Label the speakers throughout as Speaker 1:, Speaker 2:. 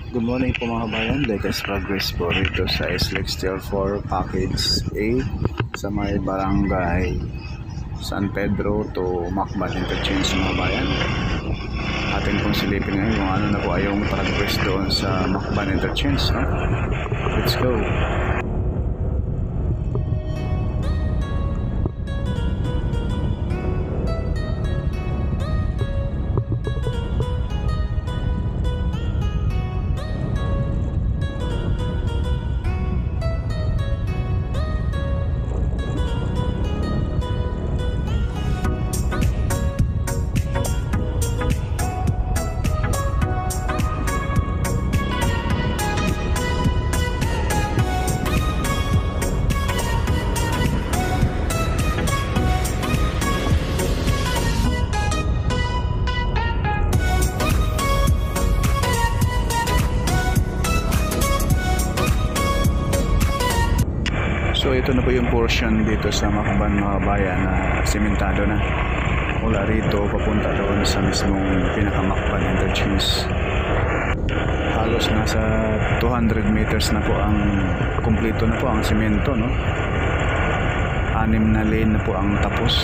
Speaker 1: Good morning po mga kabayan, latest progress po rito sa SLEX Tier 4 Package A sa may barangay San Pedro to Macban Interchange mga kabayan. Atin pong silipin ngayon kung ano na po ay yung progress doon sa Macban Interchange. No? Let's go! So ito na po yung portion dito sa Macban mga kabayan na sementado na. Mula rito papunta doon sa mismong pinaka-Macban Interchange. Halos nasa 200 meters na po ang kumpleto na po ang semento, no? 6 na lane na po ang tapos.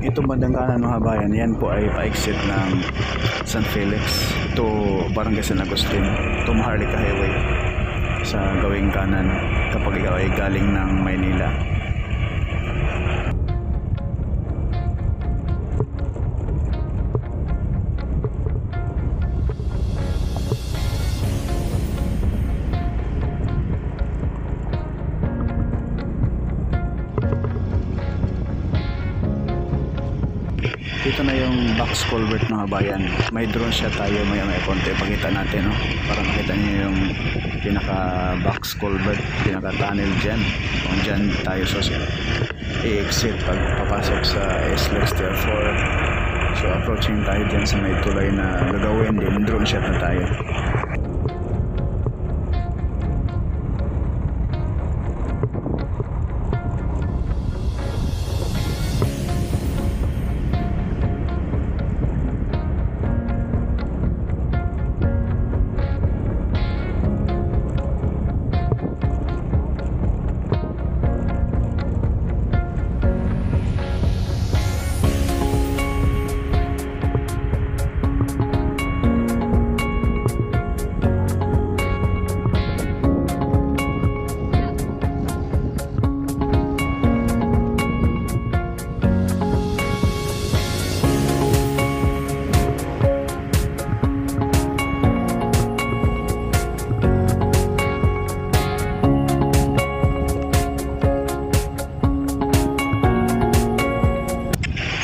Speaker 1: Itong bandang kanan mga kabayan, yan po ay pa-exit ng San Felix to Barangay San Agustin to Maharlika Highway sa gawing kanan kapag ikaw ay galing ng Maynila. Ito na yung box culvert mga kabayan. May drone shot tayo may konti. Pakita natin, no? Para makita niyo yung pinaka box culvert, pinaka tunnel dyan. Kung dyan tayo sa i-exit pag papasok sa SLEX Tier 4. So approaching tayo dyan sa may tulay na gagawin din. Drone shot na tayo.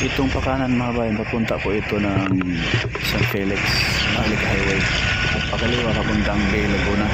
Speaker 1: Itong pakanan mga kabayan, papunta po ito ng San Felix, Maharlika Highway. At pakaliwa papuntang Bay Laguna.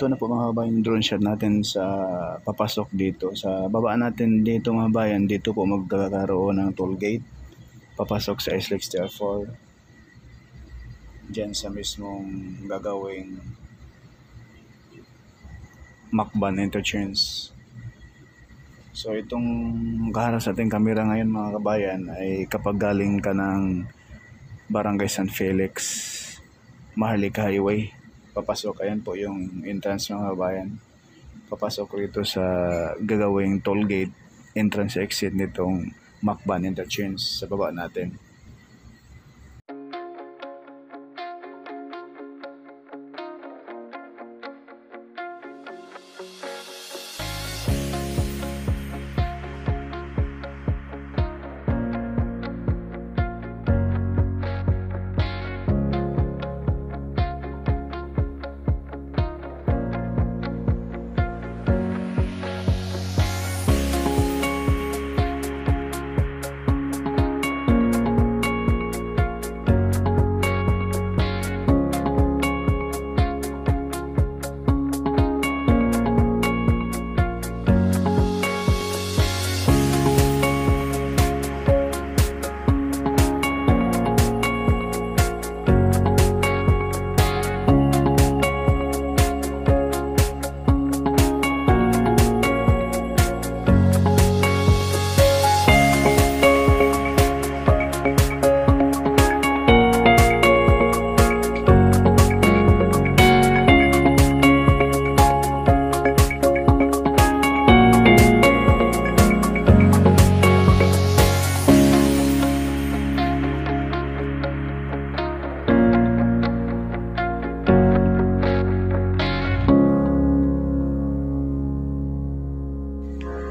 Speaker 1: ito na po mga kabayan yung drone shot natin sa papasok dito. Sa baba natin dito mga kabayan, dito po magkakaroon ng toll gate. Papasok sa SLEX Tier 4. Diyan sa mismong gagawing Macban interchange. So itong kaharap sa ating camera ngayon mga kabayan ay kapag galing ka ng Barangay San Felix, Maharlika Highway, papasok, ayan po yung entrance mga kabayan. Papasok rito sa gagawing toll gate, entrance exit nitong Macban interchange sa baba natin.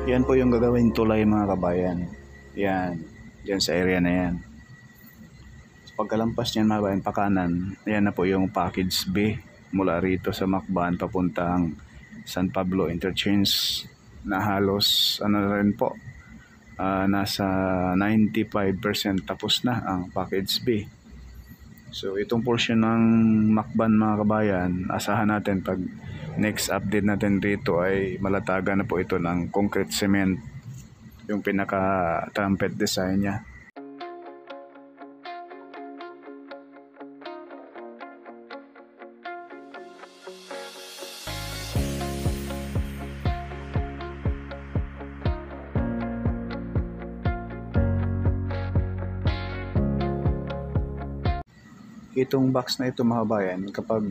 Speaker 1: Yan po yung gagawing tulay mga kabayan. Yan, dyan sa area na yan. So, pagkalampas niyan mga kabayan, pakanan, yan na po yung package B mula rito sa Macban papuntang San Pablo Interchange na halos ano rin po, nasa 95% tapos na ang package B. So itong portion ng Macban mga kabayan, asahan natin pag next update natin dito ay malatagan na po ito ng concrete cement, yung pinaka trumpet design niya. Itong box na ito mga kabayan, kapag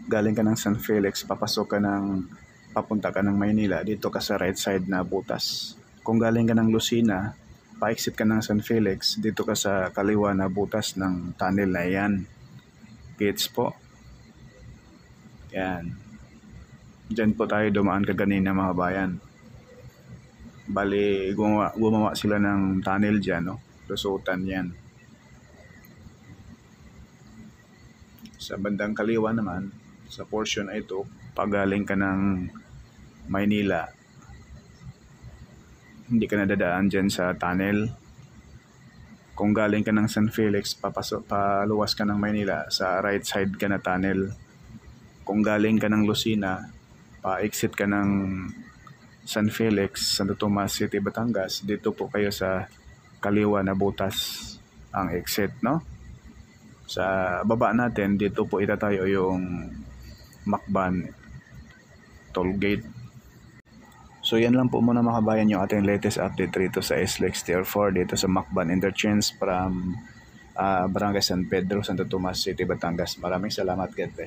Speaker 1: galing ka ng San Felix, papunta ka ng Maynila, dito ka sa right side na butas. Kung galing ka ng Lucena, pa-exit ka ng San Felix, dito ka sa kaliwa na butas ng tunnel na yan. Gates po. Yan. Diyan po tayo dumaan kaganina mga kabayan. Bali, gumawa sila ng tunnel dyan, no? Lusutan yan. Sa bandang kaliwa naman, sa portion na ito, pagaling ka ng Maynila, hindi ka nadadaan dyan sa tunnel. Kung galing ka ng San Felix, paluwas ka ng Maynila, sa right side ka na tunnel. Kung galing ka ng Lucena, pa-exit ka ng San Felix, Santo Tomas City, Batangas, dito po kayo sa kaliwa na butas ang exit, no? Sa baba natin, dito po itatayo yung Macban toll gate. So yan lang po muna mga kabayan yung ating latest update rito sa SLEX Tier 4 dito sa Macban Interchange from Barangay San Pedro, Santo Tomas City, Batangas. Maraming salamat, God bless.